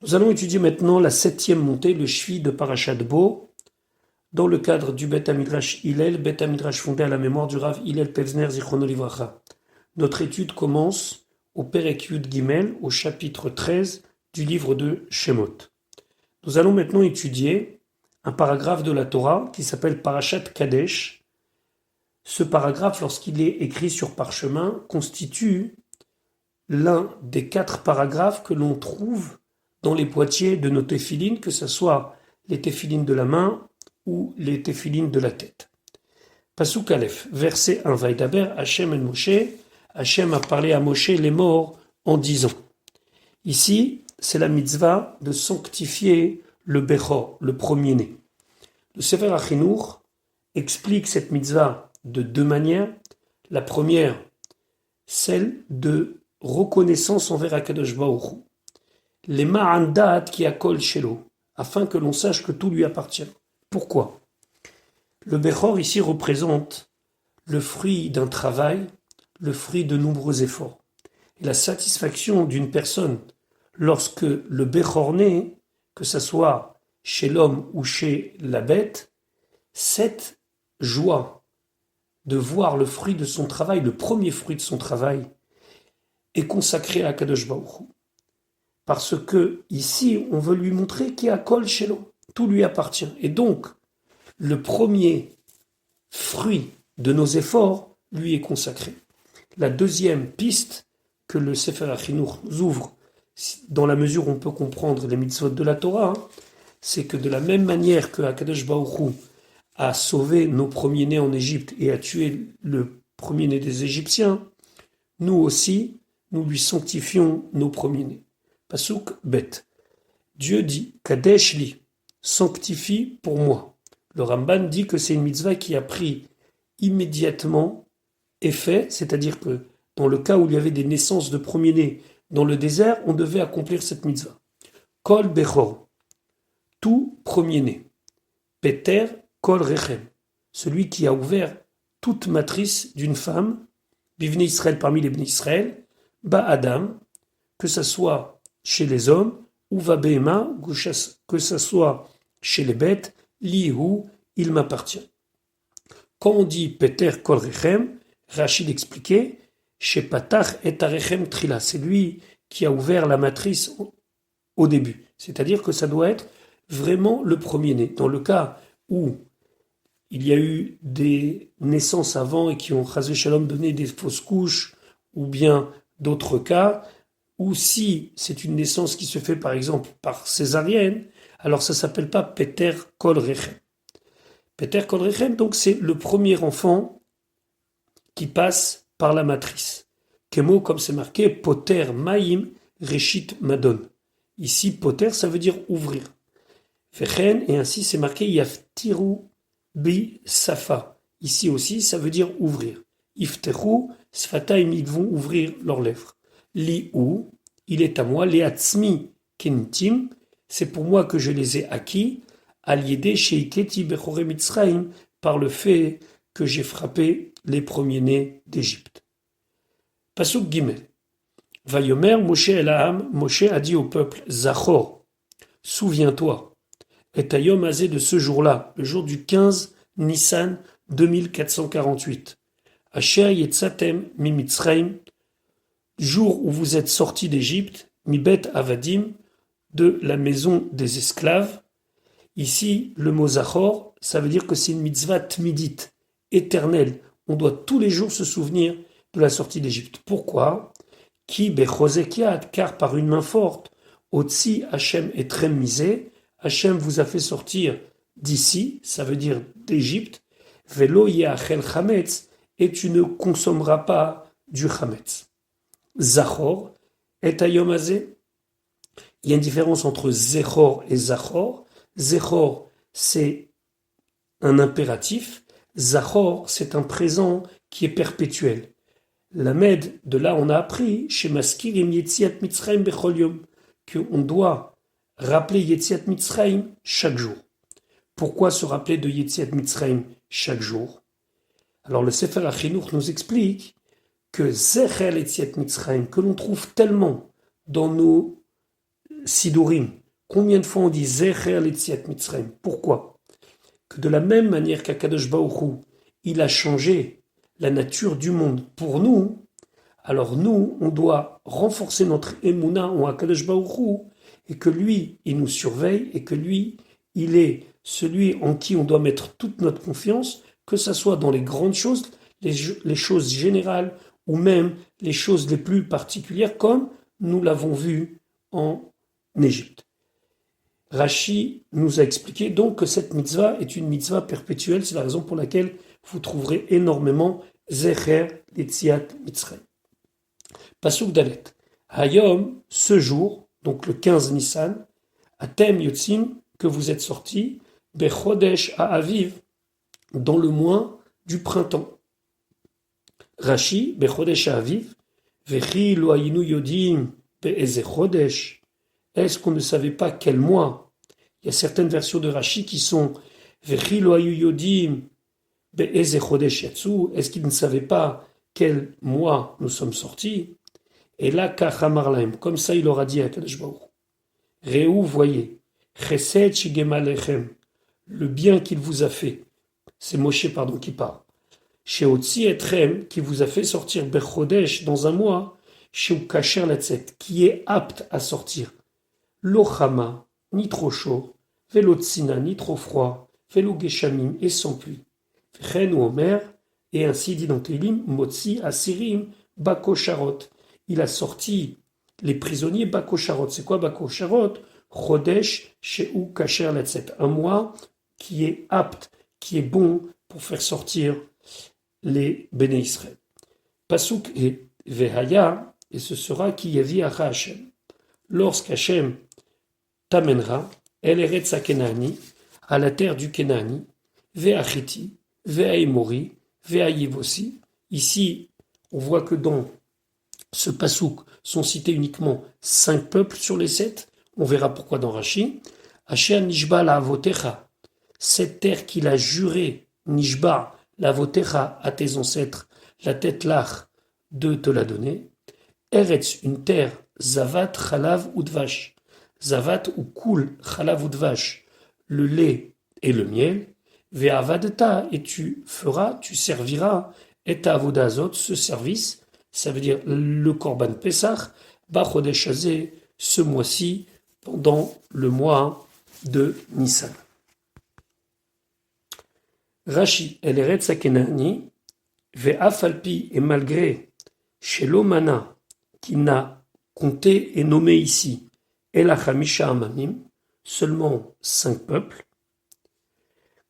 Nous allons étudier maintenant la 7e montée, le Shvi de Parashat Bo, dans le cadre du Bet HaMidrash Hillel, Bet HaMidrash fondé à la mémoire du Rav Hillel Pevzner Zichrono Livracha. Notre étude commence au Perek Yud Gimel, au chapitre 13 du livre de Shemot. Nous allons maintenant étudier un paragraphe de la Torah qui s'appelle Parashat Kadesh. Ce paragraphe, lorsqu'il est écrit sur parchemin, constitue l'un des 4 paragraphes que l'on trouve dans les boîtiers de nos téphilines, que ce soit les téphilines de la main ou les téphilines de la tête. Pasuk Aleph, verset 1, Vaïdaber, Hachem el Moshe, Hachem a parlé à Moshe les morts en disant. Ici, c'est la mitzvah de sanctifier le Bechor, le premier-né. Le Sefer HaChinuch explique cette mitzvah de 2 manières. La première, celle de reconnaissance envers Akadosh Baruch Hu. Les ma'andat qui akol shelo, afin que l'on sache que tout lui appartient. Pourquoi ? Le Bechor ici représente le fruit d'un travail, le fruit de nombreux efforts. Et la satisfaction d'une personne lorsque le Bechor naît, que ce soit chez l'homme ou chez la bête, cette joie de voir le fruit de son travail, le premier fruit de son travail, est consacrée à Kadosh Baruch Hu. Parce que ici, on veut lui montrer qu'il y a Kol Shelo, tout lui appartient. Et donc, le premier fruit de nos efforts lui est consacré. La deuxième piste que le Sefer HaChinuch nous ouvre, dans la mesure où on peut comprendre les mitzvot de la Torah, c'est que de la même manière que Akadosh Baruch Hu a sauvé nos premiers-nés en Égypte et a tué le premier-né des Égyptiens, nous aussi, nous lui sanctifions nos premiers-nés. Pasuk Bet. Dieu dit Kadesh li, sanctifie pour moi. Le Ramban dit que c'est une mitzvah qui a pris immédiatement effet, c'est-à-dire que dans le cas où il y avait des naissances de premiers-nés dans le désert, on devait accomplir cette mitzvah. Kol Bechor, tout premier-né. Peter Kol Rechem, celui qui a ouvert toute matrice d'une femme, Bivnei Israël parmi les Bnei Israël, Ba Adam, que ce soit chez les hommes, ou va Behema, que ce soit chez les bêtes, Lihu, il m'appartient. Quand on dit Peter Kol Rechem, Rachid expliquait, chez Patach et Arechem Trila, c'est lui qui a ouvert la matrice au début. C'est-à-dire que ça doit être vraiment le premier-né. Dans le cas où il y a eu des naissances avant et qui ont Chazé Shalom donné des fausses couches, ou bien d'autres cas, ou si c'est une naissance qui se fait par exemple par césarienne, alors ça ne s'appelle pas Peter Kol Rechem. Peter Kol Rechem, donc c'est le premier enfant qui passe par la matrice. Kemo, comme c'est marqué, Poter Maïm Reshit Madon. Ici, Poter, ça veut dire ouvrir. Vechen, et ainsi c'est marqué Yaftiru Bi Safa. Ici aussi, ça veut dire ouvrir. Ifteru, Sfataim, ils vont ouvrir leurs lèvres. Li'u, il est à moi, Le'atzmi Kentim, c'est pour moi que je les ai acquis, Aliédé Sheiketi Bechore Mitzraim, par le fait que j'ai frappé les premiers-nés d'Égypte. Pasuk Gimel. Vayomer Moshe el Ha'am, Moshe a dit au peuple, Zachor, souviens-toi, et Ayom Azé de ce jour-là, le jour du 15 Nissan 2448. Asher Yetzatem mi Mitzraim, jour où vous êtes sortis d'Égypte, Mibet Avadim, de la maison des esclaves. Ici, le mot Zachor, ça veut dire que c'est une mitzvah tmidite, éternelle. On doit tous les jours se souvenir de la sortie d'Égypte. Pourquoi ? Ki bechozekiat, car par une main forte, Otsi Hachem est très misé, Hachem vous a fait sortir d'ici, ça veut dire d'Égypte, Velo yachel chametz, et tu ne consommeras pas du chametz. Zachor et Ayom Hazé. Il y a une différence entre Zechor et Zachor. Zechor, c'est un impératif. Zachor, c'est un présent qui est perpétuel. La Med, de là, on a appris chez Maskir et Yetziat Mitzrayim Bechol Yom qu'on doit rappeler Yetziat Mitzrayim chaque jour. Pourquoi se rappeler de Yetziat Mitzrayim chaque jour ? Alors le Sefer HaChinuch nous explique que Zecher Yetziat Mitzrayim, que l'on trouve tellement dans nos Sidurim. Combien de fois on dit Zecher Letziat Mitzrayim? Pourquoi? Que de la même manière qu'Akadosh Baruch Hu, il a changé la nature du monde pour nous, alors nous, on doit renforcer notre émouna en Akadosh Baruch Hu, et que lui, il nous surveille, et que lui, il est celui en qui on doit mettre toute notre confiance, que ce soit dans les grandes choses, les choses générales, ou même les choses les plus particulières, comme nous l'avons vu en Égypte. Rashi nous a expliqué donc que cette mitzvah est une mitzvah perpétuelle, c'est la raison pour laquelle vous trouverez énormément Zecher Letziat Mitzrayim. Pasuk Dalet. Hayom, ce jour, donc le 15 Nissan, Atem Yotzim, que vous êtes sortis, Bechodesh Ha'aviv, dans le mois du printemps. Rashi, Bechodesh Ha'aviv, Vechi lo hayinu yodim be'eze chodesh. Est-ce qu'on ne savait pas quel mois? Il y a certaines versions de Rashi qui sont Vechi lo hayu yodim be'eze chodesh yatsu. Est-ce qu'ils ne savaient pas quel mois nous sommes sortis? Et là, kachamar lahem, comme ça il aura dit à Kadosh Baruch Hu. Réou, voyez, chesed shigema lechem, le bien qu'il vous a fait. C'est Moshe, qui parle. Chez Otsi etrem, qui vous a fait sortir bechodesh dans un mois, chez Ukacher Latzet, qui est apte à sortir. Lochama, ni trop chaud, velo tsina, ni trop froid, velo geshamim, et sans pluie. Chen ou Omer, et ainsi dit dans Télim, Motsi asirim bakosharot. Il a sorti les prisonniers bakosharot. C'est quoi bakosharot? Chodesh chez Ukacher Latzet. Un mois qui est apte, qui est bon pour faire sortir les Béné Israël. Pasuk et Vehaya, et ce sera qui yavi acha Hashem. Lorsqu'Hachem t'amènera, El Eretz HaKenani, à la terre du Kenani, Ve'achiti, Ve'aimori, Ve'ayivosi. Ici, on voit que dans ce pasuk sont cités uniquement 5 peuples sur les 7. On verra pourquoi dans Rashi. Asher Nishba la Avotecha, cette terre qu'il a juré, Nishba la Avotecha à tes ancêtres, la tête lach de te la donner. Eretz, une terre, Zavat, Chalav ou Dvash. Zavat ou coule, Chalav ou Dvash, le lait et le miel. Ve'avadta, et tu feras, tu serviras, et avodazot, ce service, ça veut dire le Korban Pesach, Bachodesh Hazeh, ce mois-ci, pendant le mois de Nissan. Rashi, El Eretz HaKenani, Ve'afalpi, et malgré, chez l'Omana, qui n'a compté et nommé ici, El Hachamisha Amamim, seulement 5 peuples,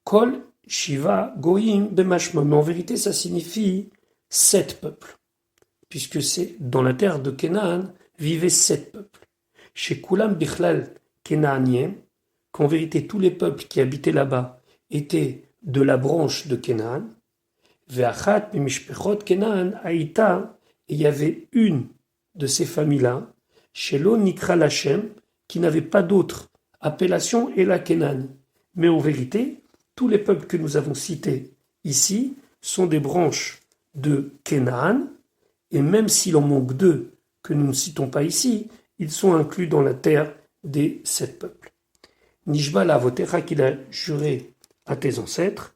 Kol Shiva Goyim Bemashma, mais en vérité ça signifie 7 peuples, puisque c'est dans la terre de Canaan vivaient 7 peuples. Chez Kulam Bichlal Kenaaniem, qu'en vérité tous les peuples qui habitaient là-bas étaient de la branche de Canaan, Ve'achat Mimishpechot Kenaan Aïta, et il y avait une de ces familles-là, chez l'Onikra Lachem, qui n'avait pas d'autre appellation, et la Kenan. Mais en vérité, tous les peuples que nous avons cités ici sont des branches de Kenaan, et même s'il en manque 2 que nous ne citons pas ici, ils sont inclus dans la terre des 7 peuples. Nishba la Avotecha, qu'il a juré à tes ancêtres,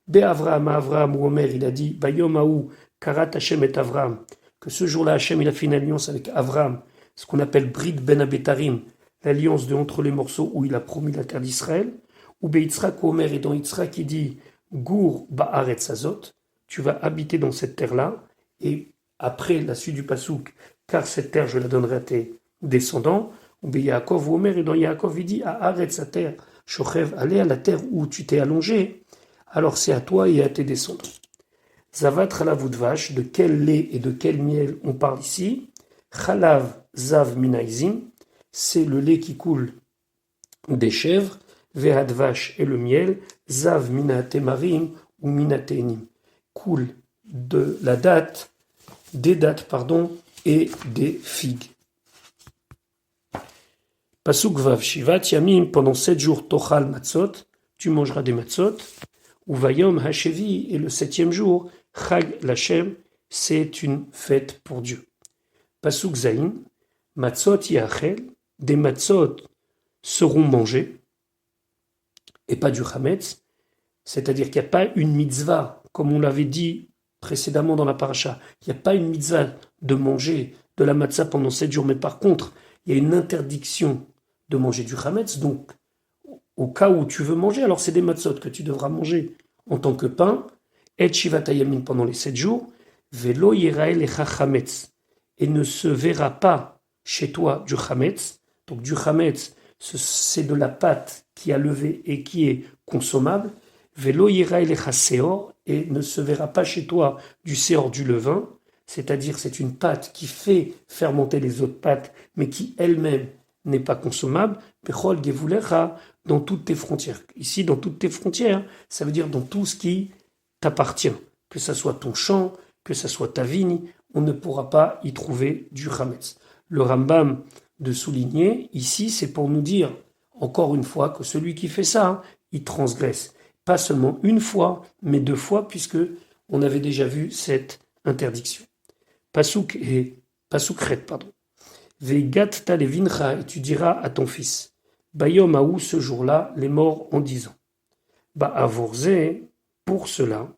Be Avraham ou Omer, il a dit, Bayom Aou, Karat Hashem et Avraham, que ce jour-là, Hashem, il a fait une alliance avec Avraham, ce qu'on appelle Brit Ben Abetarim, l'alliance de entre les morceaux où il a promis la terre d'Israël, ou Be Yitzhak ou Omer, et dans Yitzhak, il dit, Gour Ba'aretz Azot, tu vas habiter dans cette terre-là, et après la suite du Passouk, car cette terre, je la donnerai à tes descendants, ou Be Yaakov ou Omer, et dans Yaakov, il dit, Haaretz, sa terre, Shochev, allez à la terre où tu t'es allongé, alors c'est à toi et à tes descendants. Zavat Chalav Udvash, de quel lait et de quel miel on parle ici? Chalav Zav Minaizim, c'est le lait qui coule des chèvres. Ve'advash, et le miel. Zav Minatemarim ou Minatenim, coule de la date, des dattes, et des figues. Pasuk Vav Shivat Yamim, pendant 7 jours, Tochal Matzot, tu mangeras des matzot. Ou Vayom Hashevi, et le 7e jour, Chag Lachem, c'est une fête pour Dieu. Pasuk Zain, Matzot Yachel, des matzot seront mangés, et pas du chametz, c'est-à-dire qu'il n'y a pas une mitzvah, comme on l'avait dit précédemment dans la paracha, il n'y a pas une mitzvah de manger de la matzah pendant 7 jours, mais par contre, il y a une interdiction de manger du chametz, donc au cas où tu veux manger, alors c'est des matzot que tu devras manger en tant que pain, et shivata yamin pendant les 7 jours, velo yirael lecha chametz, et ne se verra pas chez toi du chametz, donc du chametz, c'est de la pâte qui a levé et qui est consommable, velo yirael lecha seor, et ne se verra pas chez toi du seor du levain, c'est-à-dire c'est une pâte qui fait fermenter les autres pâtes, mais qui elle-même n'est pas consommable, pechol gevulecha, dans toutes tes frontières. Ici, dans toutes tes frontières, ça veut dire dans tout ce qui t'appartient, que ça soit ton champ, que ça soit ta vigne, on ne pourra pas y trouver du chametz. Le Rambam de souligner, ici, c'est pour nous dire, encore une fois, que celui qui fait ça, il transgresse. Pas seulement une fois, mais 2 fois, puisque on avait déjà vu cette interdiction. Pasuk ret, pardon. Veigatta levincha, et tu diras à ton fils, Bayom Aou, ce jour-là, les morts en disant, Ba'avorze, pour cela,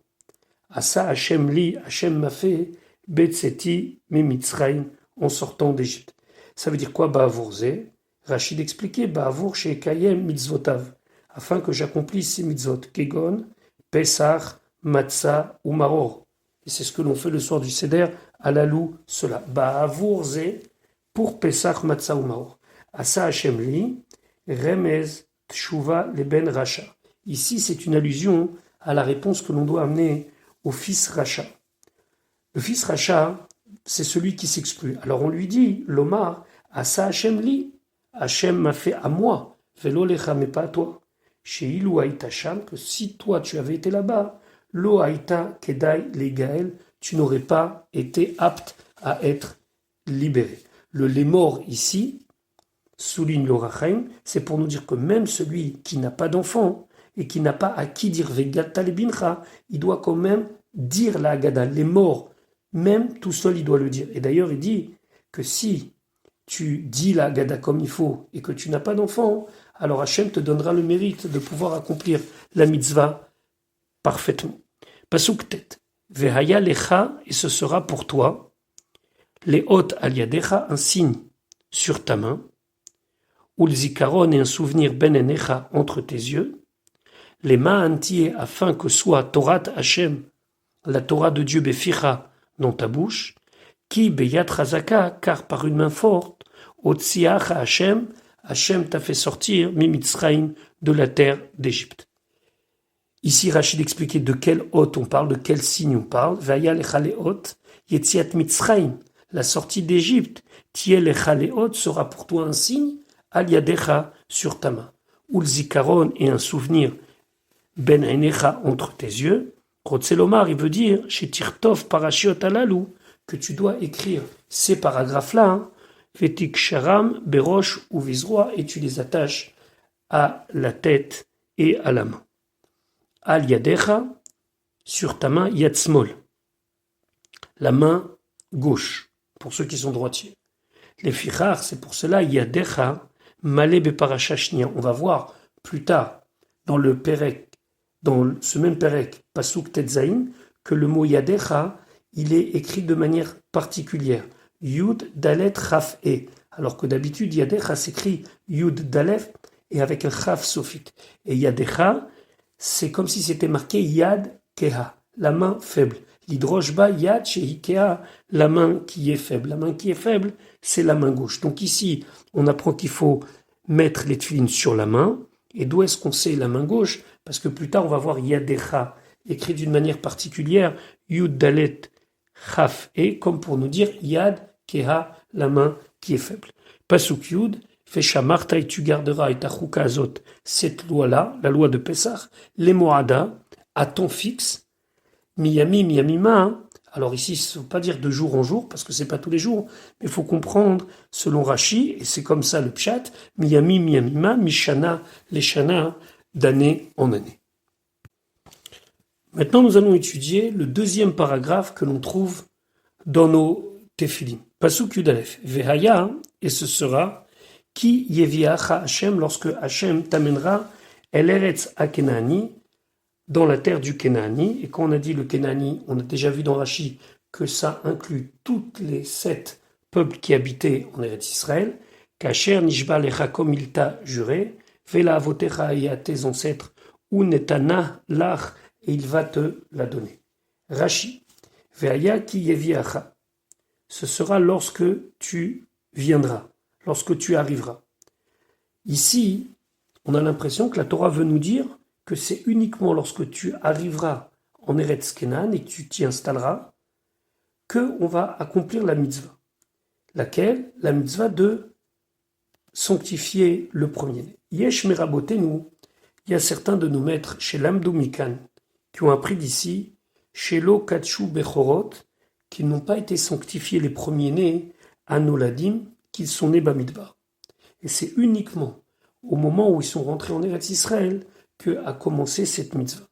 Asa Hachem li, Hachem m'a fait, Betseti mimitzraim, en sortant d'Égypte. Ça veut dire quoi, Ba'avorze? Rachid expliquait, Ba'avor she'ekayem mitzvotav, afin que j'accomplisse ces mitzvot, Kegon, Pesach, Matzah ou Maror. Et c'est ce que l'on fait le soir du Seder, à l'alou, cela. Ba'avorze, pour Pesach, Matzah ou Maror. Asa Hachem li, Remez Tshuva Leben Racha. Ici, c'est une allusion à la réponse que l'on doit amener au fils Racha. Le fils Racha, c'est celui qui s'exclut. Alors on lui dit, Lomar, Asa Hachem li, Hachem m'a fait à moi, Velo lecha, mais pas à toi. Chez Ilou Haïta Sham, que si toi tu avais été là-bas, Lo Haïta Kedai Legael, tu n'aurais pas été apte à être libéré. Le les morts ici, souligne le Rachaim, c'est pour nous dire que même celui qui n'a pas d'enfant et qui n'a pas à qui dire Vegata lebincha, il doit quand même dire la Haggadah. Les morts, même tout seul, il doit le dire. Et d'ailleurs, il dit que si tu dis la Haggadah comme il faut et que tu n'as pas d'enfant, alors Hachem te donnera le mérite de pouvoir accomplir la mitzvah parfaitement. Pasuk tet. Vehaya lecha, et ce sera pour toi, les hot al yadecha, un signe sur ta main, ou le zikaron et un souvenir ben enecha entre tes yeux, les ma'antier afin que soit Torah Hashem, la Torah de Dieu beficha dans ta bouche, qui beyat razaka, car par une main forte, otziach Hashem, Hashem t'a fait sortir mimitzraim de la terre d'Égypte. Ici, Rachid expliquait de quel hôte on parle, de quel signe on parle. Vaya lecha leot, yetziat mitzraim, la sortie d'Égypte. Tiel lecha leot sera pour toi un signe, al yadecha, sur ta main. Ou le zikaron et un souvenir, ben enecha, entre tes yeux. Rotzelomar, il veut dire, chez Tirtov parashiot alalou, que tu dois écrire ces paragraphes-là, Vetik sharam, berosh ou vizroa, et tu les attaches à la tête et à la main. Al yadecha, sur ta main, yatzmol, la main gauche, pour ceux qui sont droitiers. Les fichar, c'est pour cela, yadecha, malé beparasha shnia. On va voir plus tard, dans le perek, dans ce même perek, pasuk tetzain, que le mot yadecha, il est écrit de manière particulière. Yud, Dalet, Chaf, E. Alors que d'habitude, Yadecha s'écrit Yud, Dalef et avec un Chaf sophique. Et Yadecha, c'est comme si c'était marqué Yad, Keha, la main faible. L'hydroshba, Yad, Shehikea, la main qui est faible. La main qui est faible, c'est la main gauche. Donc ici, on apprend qu'il faut mettre les tefilines sur la main. Et d'où est-ce qu'on sait la main gauche? Parce que plus tard, on va voir Yadecha, écrit d'une manière particulière, Yud, Dalet, Chaf, et comme pour nous dire Yad, Keha, la main qui est faible. Pasuk Yud, Feshamarta, et tu garderas et ta azot, cette loi-là, la loi de Pessah, les Moada, à ton fixe, Miyami, Miyamima. Alors ici, il ne faut pas dire de jour en jour, parce que c'est pas tous les jours, mais il faut comprendre, selon Rashi, et c'est comme ça le Pshat, Miyami, Miyamima, Mishana, Leshana, d'année en année. Maintenant, nous allons étudier le deuxième paragraphe que l'on trouve dans nos Tefilin. Pasuk Yudalef. Vehaya, et ce sera, Qui yeviacha Hashem, lorsque Hashem t'amènera El Eretz HaKenani, dans la terre du Kenani. Et quand on a dit le Kenani, on a déjà vu dans Rashi que ça inclut toutes les 7 peuples qui habitaient en Eretz Israël. Kacher nishba lecha comme il t'a juré, vela avotecha et à tes ancêtres, ou netana lach, et il va te la donner. Rashi, veaya ki yeviacha, ce sera lorsque tu viendras, lorsque tu arriveras. Ici, on a l'impression que la Torah veut nous dire que c'est uniquement lorsque tu arriveras en Eretz Kenan et que tu t'y installeras qu'on va accomplir la mitzvah. Laquelle? La mitzvah de sanctifier le premier-né. Yesh merabotenu, il y a certains de nos maîtres chez l'Amdou Mikan qui ont appris d'ici, chez Lo Katshu Bechorot, qui n'ont pas été sanctifiés les premiers-nés à Noladim, qu'ils sont nés Bamidbar. Et c'est uniquement au moment où ils sont rentrés en Eretz Israël que a commencé cette mitzvah.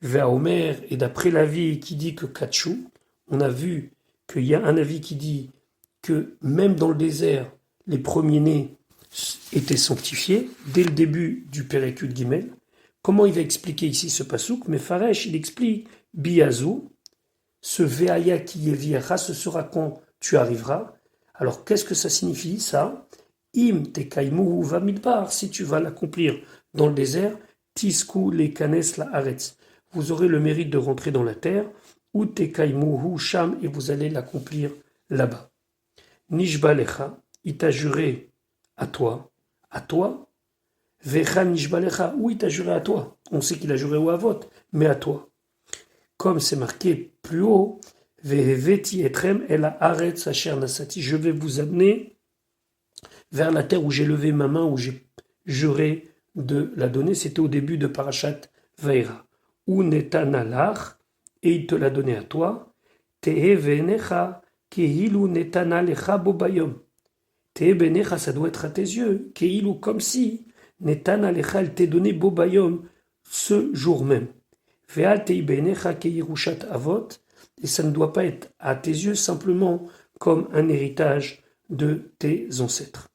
Ve'aomer, et d'après l'avis qui dit que Katshu, on a vu qu'il y a un avis qui dit que même dans le désert, les premiers-nés étaient sanctifiés dès le début du Pérékud Gimel. Comment il va expliquer ici ce pasouk? Mais Faresh, il explique Biazou, ce Ve'aya qui yeviacha, ce sera quand tu arriveras. Alors qu'est-ce que ça signifie ça? Im tekaimu va midbar, si tu vas l'accomplir dans le désert, tisku les kanes la aretz. Vous aurez le mérite de rentrer dans la terre, ou tekaimu sham, et vous allez l'accomplir là-bas. Nishba lecha, il t'a juré à toi, vecha nishba lecha, ou il t'a juré à toi. On sait qu'il a juré au avot, mais à toi. Comme c'est marqué plus haut, veheveti etrem el haaretz asher nasati, je vais vous amener vers la terre où j'ai levé ma main, où j'ai juré de la donner. C'était au début de Parashat Vaïra. Ou netanalach, et il te l'a donné à toi. Tehe venecha, kehilu netana lecha bobayom. Tehe benecha, ça doit être à tes yeux. Kehilu, comme si netana lecha, elle t'est donné bobayom ce jour même. Veal tehi benecha kehirushat avot, et ça ne doit pas être à tes yeux simplement comme un héritage de tes ancêtres.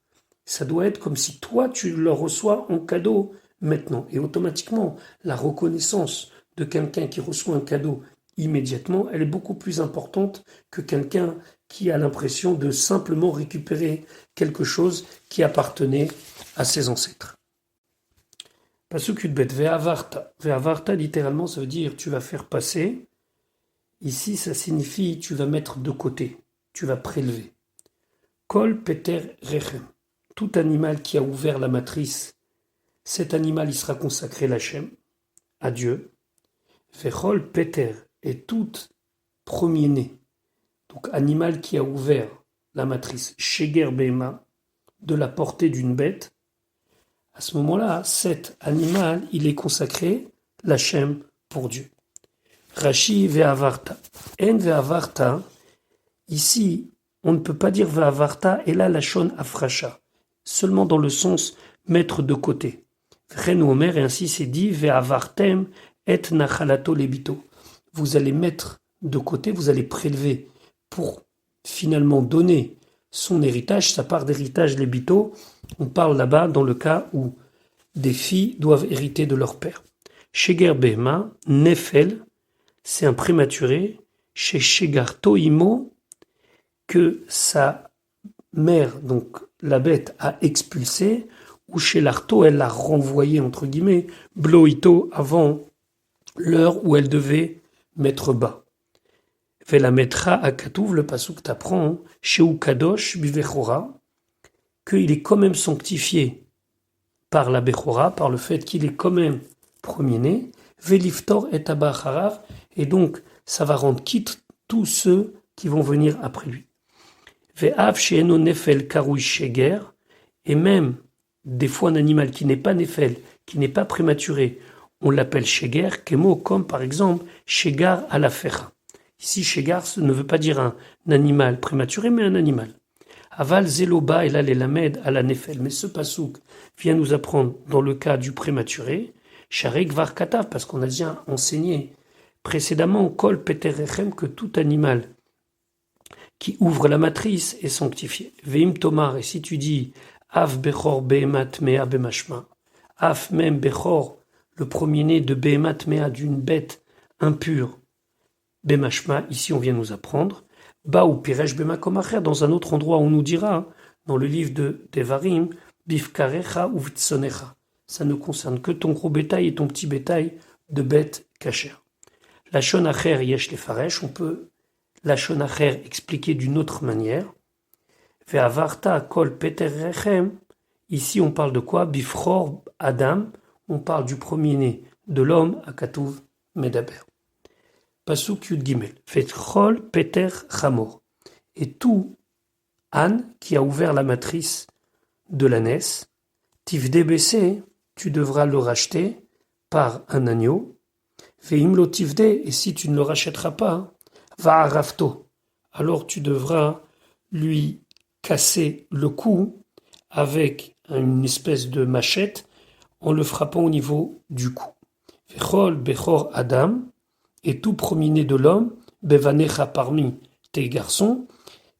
Ça doit être comme si toi, tu le reçois en cadeau maintenant. Et automatiquement, la reconnaissance de quelqu'un qui reçoit un cadeau immédiatement, elle est beaucoup plus importante que quelqu'un qui a l'impression de simplement récupérer quelque chose qui appartenait à ses ancêtres. Pasuk Yudbet, ve'avarta. Ve'avarta, littéralement, ça veut dire tu vas faire passer. Ici, ça signifie tu vas mettre de côté, tu vas prélever. Kol peter rechem. Tout animal qui a ouvert la matrice, cet animal il sera consacré à l'Hachem, à Dieu. Vechol peter, et tout premier-né, donc animal qui a ouvert la matrice, sheger behema, de la portée d'une bête, à ce moment-là, cet animal, il est consacré l'Hachem pour Dieu. Rashi ve'avarta. En ve'avarta, ici, on ne peut pas dire ve'avarta, et là, la shon afrasha. Seulement dans le sens mettre de côté. Ren Omer, et ainsi c'est dit, ve'avartem et nachalato lebito. Vous allez mettre de côté, vous allez prélever pour finalement donner son héritage, sa part d'héritage lebito. On parle là-bas dans le cas où des filles doivent hériter de leur père. Sheger Behema, Nefel, c'est un prématuré. Chez Shegar Toimo, que sa mère, donc la bête, a expulsé, ou chez l'Arto, elle l'a renvoyé, entre guillemets, Bloito, avant l'heure où elle devait mettre bas. Vela metra à Katouv, le pasouk t'apprend, chez Ukadosh, Bivechora, qu'il est quand même sanctifié par la Bechora, par le fait qu'il est quand même premier-né, Veliftor et Abacharav, et donc ça va rendre quitte tous ceux qui vont venir après lui. Ve'av she'eno nefel karouy sheger, et même des fois un animal qui n'est pas nefel, qui n'est pas prématuré, on l'appelle sheger, kemo, comme par exemple shegar à la ferra. Ici, shegar, ça ne veut pas dire un animal prématuré, mais un animal. Aval zeloba et la lamed à la nefel. Mais ce pasouk vient nous apprendre dans le cas du prématuré, sharek var katav, parce qu'on a déjà enseigné précédemment, kol peter rechem, que tout animal qui ouvre la matrice est sanctifié. Veim tomar, et si tu dis Av Bechor Behemat Mea Bemashma. Af même Bechor, le premier-né de Behemat Mea, d'une bête impure. Bemashma, ici on vient nous apprendre. Ba ou Piresh Bemakomacher, dans un autre endroit on nous dira, dans le livre de Devarim, Bifkarecha ou Vitsonecha. Ça ne concerne que ton gros bétail et ton petit bétail de bêtes cachères. La Shonacher Yesh Lefaresh, on peut la Shonacher expliquer d'une autre manière. Ve'avarta kol Peter Rechem, ici on parle de quoi? Bifror Adam, on parle du premier-né de l'homme à Katouv Medaber. Pasuk Yud Gimel. Fetchol Peter Chamor. Et tout âne qui a ouvert la matrice de l'ânesse, Tivde Bessé, tu devras le racheter par un agneau. Veimlo Tivde, et si tu ne le rachèteras pas, va à Rafto. Alors tu devras lui casser le cou avec une espèce de machette en le frappant au niveau du cou. Vechol Bechor Adam, et tout premier-né de l'homme, Bevanecha parmi tes garçons,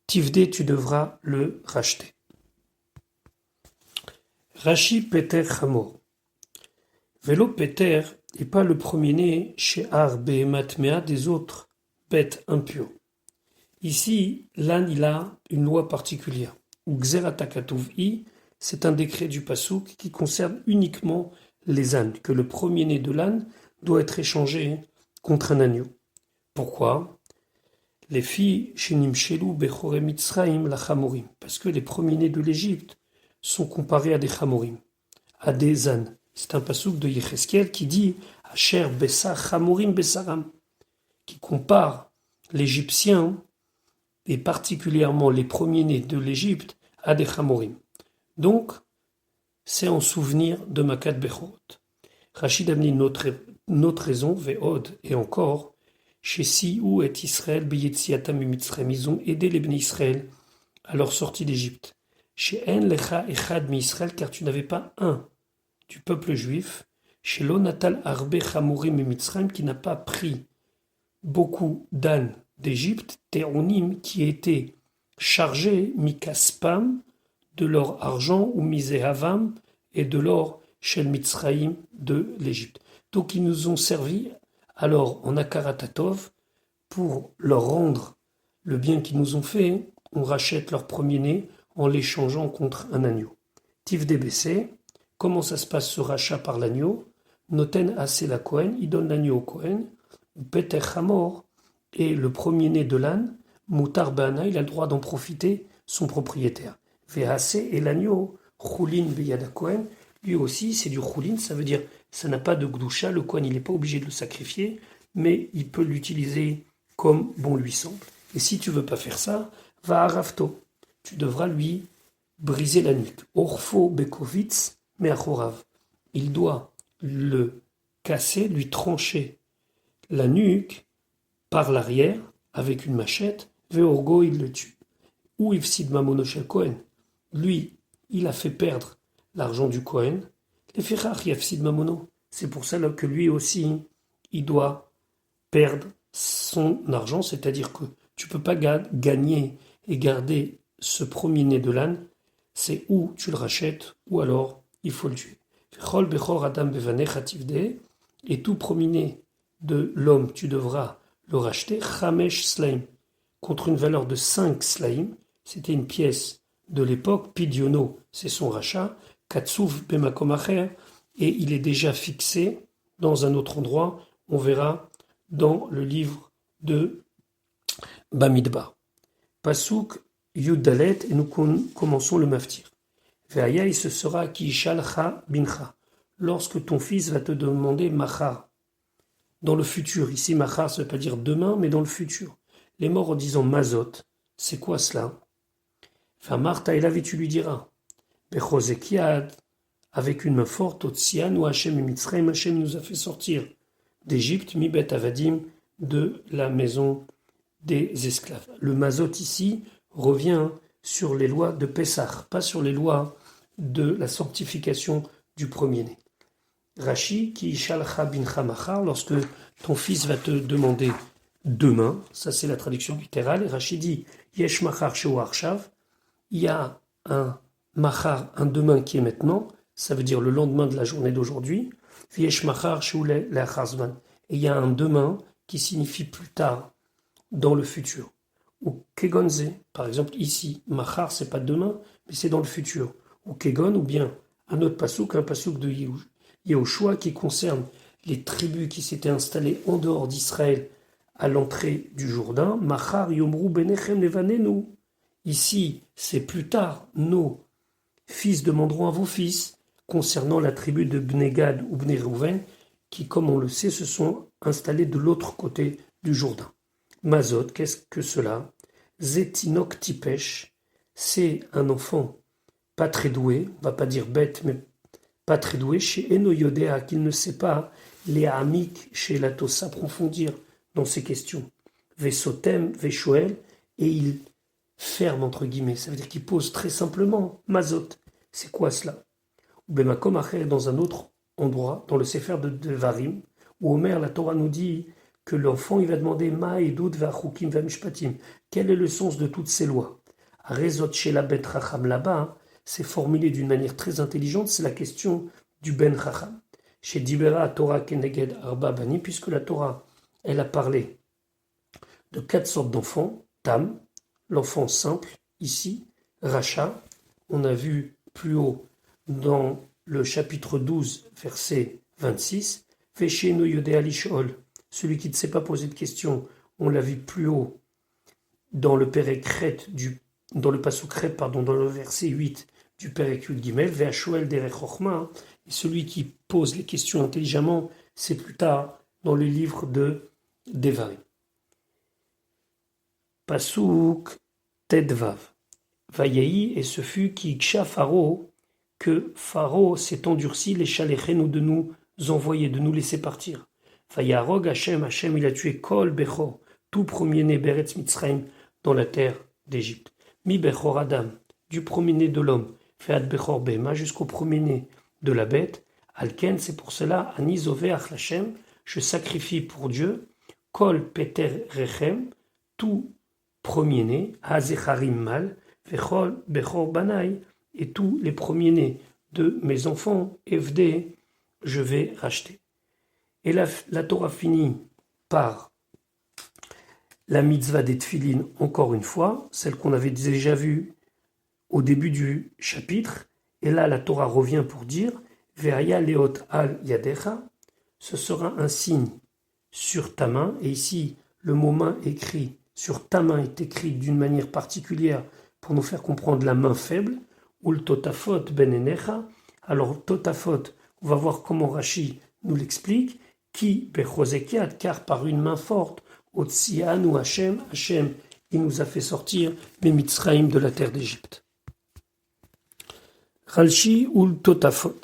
Tivde, tu devras le racheter. Rashi Peter Chamor. Vélo Peter n'est pas le premier-né chez Ar Behemat Mea des autres bêtes impures. Ici, l'âne, il a une loi particulière. Ou Xeratakatouv-i, c'est un décret du Passouk qui concerne uniquement les ânes, que le premier-né de l'âne doit être échangé contre un agneau. Pourquoi? Les filles chez Nimshelu Bechore Mitzraim la Chamorim, parce que les premiers-nés de l'Égypte sont comparés à des Chamorim, à des ânes. C'est un passouk de Yecheskel qui dit Asher Bessar Chamorim Bessaram, qui compare l'Égyptien et particulièrement les premiers-nés de l'Égypte à des Chamorim. Donc, c'est en souvenir de Makat Bechorot. Rachid a mis une autre raison, Ve'od, et encore, chez Siou et Israël, Beyetziatam et Mitzrayim, ils ont aidé les Bnei Israël à leur sortie d'Égypte. Chez En Lecha Echad Mi Israël, car tu n'avais pas un du peuple juif, chez Lonatal Arbe Chamurim et Mitzrayim, qui n'a pas pris beaucoup d'ânes d'Égypte, Théonim, qui étaient chargés, Mikaspam, de leur argent, ou Miséhavam, et de l'or, chez le Mitzrayim de l'Égypte. Donc ils nous ont servi alors en Akaratatov pour leur rendre le bien qu'ils nous ont fait. On rachète leur premier-né en l'échangeant contre un agneau. Tiv DBC, comment ça se passe ce rachat par l'agneau? Noten assez la Kohen, il donne l'agneau au Kohen, ou Peter Hamor, et le premier-né de l'âne, Moutar Bana, il a le droit d'en profiter, son propriétaire. VAC et l'agneau, Choulin Beyada Kohen, lui aussi c'est du Choulin, ça veut dire ça n'a pas de Gdoucha, le Kohen il n'est pas obligé de le sacrifier, mais il peut l'utiliser comme bon lui semble. Et si tu veux pas faire ça, va à Rafto, tu devras lui briser la nuque. Orfo Bekovitz Meachorav, il doit le casser, lui trancher la nuque par l'arrière avec une machette. Veorgo, il le tue. Ou Ifsid Mamono Shel Kohen, lui, il a fait perdre l'argent du Kohen. Les Ferrach Yafsid Mamono, c'est pour ça que lui aussi, il doit perdre son argent, c'est-à-dire que tu ne peux pas gagner et garder ce premier-né de l'âne, c'est ou tu le rachètes, ou alors il faut le tuer. Et tout premier-né de l'homme, tu devras le racheter, Chamesh Slaim, contre une valeur de 5 Slaim, c'était une pièce de l'époque, Pidiono, c'est son rachat, Katsouf Bemakomacher, et il est déjà fixé dans un autre endroit, on verra dans le livre de Bamidbar. Pasuk Yudalet, et nous commençons le maftir. Ve'aya, ce sera ki shalcha bincha, lorsque ton fils va te demander machar, dans le futur. Ici, machar, ça ne veut pas dire demain, mais dans le futur. Les morts en disant mazot, c'est quoi cela? Enfin, Martha, et là, tu lui diras, Bechozekiad, avec une main forte, Otsian ou Hachem et Mitzrayim, Hachem nous a fait sortir d'Égypte, Mibet Avadim, de la maison des esclaves. Le mazot ici revient sur les lois de Pessah, pas sur les lois de la sanctification du premier-né. Rashi, qui shalcha bincha machar, lorsque ton fils va te demander demain, ça c'est la traduction littérale, et Rashi dit, yesh machar sheu arshav, il y a un Machar, un demain qui est maintenant, ça veut dire le lendemain de la journée d'aujourd'hui. Viesh Machar Sheoule Le'acharzman. Et il y a un demain qui signifie plus tard, dans le futur. Ou Kegonze, par exemple ici, Machar c'est pas demain, mais c'est dans le futur. Ou Kegon, ou bien un autre pasouk, un pasouk de Yehoshua qui concerne les tribus qui s'étaient installées en dehors d'Israël à l'entrée du Jourdain. Machar Yomru Benechem Levanenu. Ici, c'est plus tard, nos fils demanderont à vos fils, concernant la tribu de Bnegad ou Bnei Reuven, qui, comme on le sait, se sont installés de l'autre côté du Jourdain. Mazot, qu'est-ce que cela? Zetinok Tipesh, c'est un enfant pas très doué, on va pas dire bête, mais pas très doué, chez Eno Yodea, qu'il ne sait pas les Hamik, chez Lato, s'approfondir dans ces questions. Vesotem, Veshoel, et il ferme entre guillemets, ça veut dire qu'il pose très simplement, Mazot, c'est quoi cela? Ou Bemakom Acher, dans un autre endroit, dans le Sefer de Devarim, où Omer, la Torah nous dit que l'enfant, il va demander Ma edut v'achukim v'mishpatim. Quel est le sens de toutes ces lois? Rezot shela bet racham là-bas, c'est formulé d'une manière très intelligente, c'est la question du ben racham. Chez Dibera Torah keneged arba bani, puisque la Torah, elle a parlé de 4 sortes d'enfants. Tam, l'enfant simple, ici, Racha, on a vu plus haut dans le chapitre 12, verset 26, Vesheno Yodea Lishol, celui qui ne sait pas poser de questions, on l'a vu plus haut dans le dans le passouk pardon, dans le verset 8 du Perek Yud Gimel, Ve'ashoel derech chochma, et celui qui pose les questions intelligemment, c'est plus tard dans le livre de Devarim. Passouk Tedvav. Vayahi, et ce fut qui ksha Pharaon, que Pharaon s'est endurci, les chaléchenu de nous envoyer, de nous laisser partir. Vayarog Hashem, il a tué Kol Bechor, tout premier-né Beretz Mitzrayim, dans la terre d'Égypte. Mi Bechor Adam, du premier-né de l'homme, Feat Bechor Bema, jusqu'au premier-né de la bête. Alken, c'est pour cela, Ani Zoveach Hashem, je sacrifie pour Dieu, Kol Peter Rechem, tout premier-né, Hazecharim mal, Vechol Bechor Banai, et tous les premiers-nés de mes enfants, FD, je vais racheter. Et la Torah finit par la mitzvah des tefilin, encore une fois, celle qu'on avait déjà vue au début du chapitre. Et là, la Torah revient pour dire Ve'aya leot al yadecha, ce sera un signe sur ta main. Et ici, le mot main écrit sur ta main est écrit d'une manière particulière pour nous faire comprendre la main faible. Ul totafot ben enecha. Alors, totafot, on va voir comment Rashi nous l'explique. Qui bechozekiat, car par une main forte, Otsian ou Hachem, il nous a fait sortir mes Mitzraïm de la terre d'Égypte. Ralchi ou Totafot.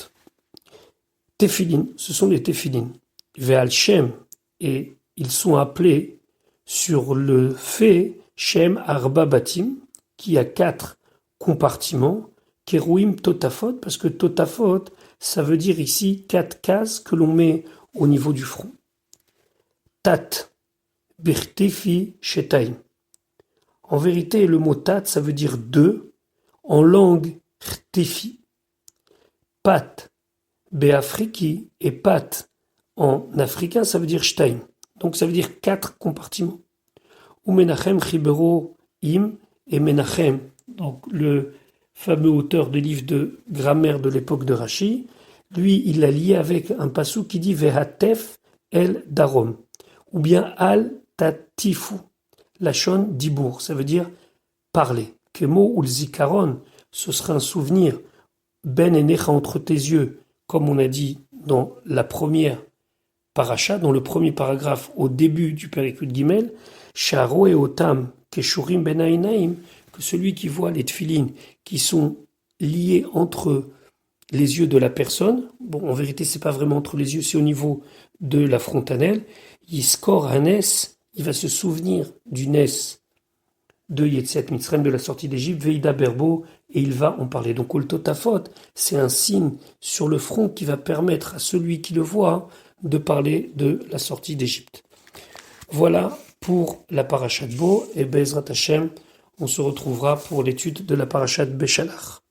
Téphilin, ce sont les téphilin. Ve'al Shem, et ils sont appelés sur le fait Shem Arba Batim, qui a 4 compartiments, Kerouim Totafot, parce que Totafot, ça veut dire ici 4 cases que l'on met au niveau du front. Tat, birtefi shetaim. En vérité, le mot tat, ça veut dire 2, en langue rtefi. Pat, beafriki, et pat, en africain, ça veut dire shtaim. Donc ça veut dire 4 compartiments. Ou Menachem chibero im, et Menachem, donc le fameux auteur de livre de grammaire de l'époque de Rashi, lui, il l'a lié avec un passou qui dit Vehatef el darom, ou bien al tatifu, lachon dibour, ça veut dire parler. Kemo ou le zikaron, ce sera un souvenir ben enecha entre tes yeux, comme on a dit dans la première paracha, dans le premier paragraphe au début du Perek Yud Gimel, sharo et otam keshurim ben ainaim, que celui qui voit les tefilin qui sont liés entre les yeux de la personne, bon, en vérité, c'est pas vraiment entre les yeux, c'est au niveau de la frontanelle. Yiskor Hanes, il va se souvenir du Nes de Yetziat Mitzrayim, de la sortie d'Égypte, Veida Berbo, et il va en parler. Donc, Ol Totafot, c'est un signe sur le front qui va permettre à celui qui le voit de parler de la sortie d'Égypte. Voilà pour la parashat Bo, et Bezrat Hashem, on se retrouvera pour l'étude de la parashat Beshalach.